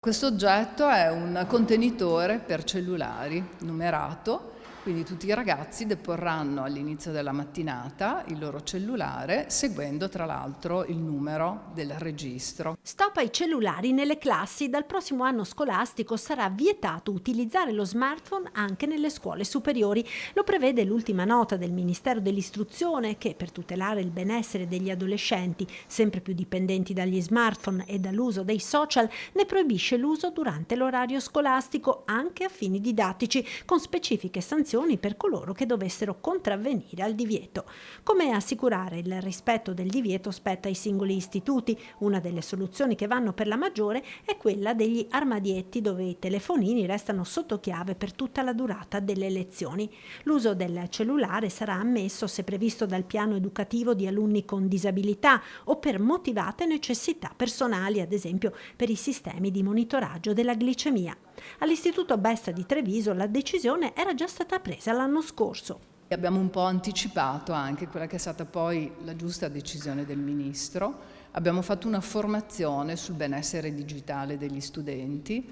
Questo oggetto è un contenitore per cellulari numerato, quindi tutti i ragazzi deporranno all'inizio della mattinata il loro cellulare, seguendo tra l'altro il numero del registro. Stop ai cellulari nelle classi. Dal prossimo anno scolastico sarà vietato utilizzare lo smartphone anche nelle scuole superiori. Lo prevede l'ultima nota del Ministero dell'Istruzione che, per tutelare il benessere degli adolescenti, sempre più dipendenti dagli smartphone e dall'uso dei social, ne proibisce l'uso durante l'orario scolastico anche a fini didattici, con specifiche sanzioni per coloro che dovessero contravvenire al divieto. Come assicurare il rispetto del divieto spetta ai singoli istituti. Una delle soluzioni che vanno per la maggiore è quella degli armadietti, dove i telefonini restano sotto chiave per tutta la durata delle lezioni. L'uso del cellulare sarà ammesso se previsto dal piano educativo di alunni con disabilità o per motivate necessità personali, ad esempio per i sistemi di monitoraggio della glicemia. All'Istituto Besta di Treviso la decisione era già stata presa l'anno scorso. Abbiamo un po' anticipato anche quella che è stata poi la giusta decisione del Ministro. Abbiamo fatto una formazione sul benessere digitale degli studenti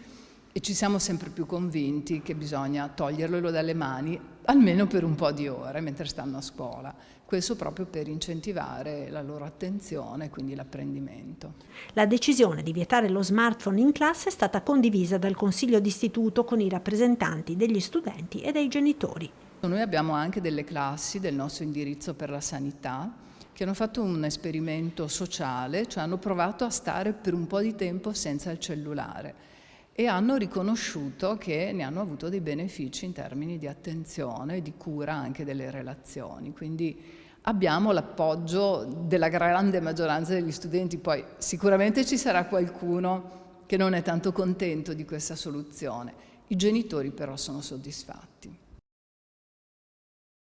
e ci siamo sempre più convinti che bisogna toglierlo dalle mani almeno per un po' di ore mentre stanno a scuola. Questo proprio per incentivare la loro attenzione e quindi l'apprendimento. La decisione di vietare lo smartphone in classe è stata condivisa dal Consiglio d'istituto con i rappresentanti degli studenti e dei genitori. Noi abbiamo anche delle classi del nostro indirizzo per la sanità che hanno fatto un esperimento sociale, cioè hanno provato a stare per un po' di tempo senza il cellulare e hanno riconosciuto che ne hanno avuto dei benefici in termini di attenzione, di cura anche delle relazioni. Quindi abbiamo l'appoggio della grande maggioranza degli studenti, poi sicuramente ci sarà qualcuno che non è tanto contento di questa soluzione. I genitori però sono soddisfatti.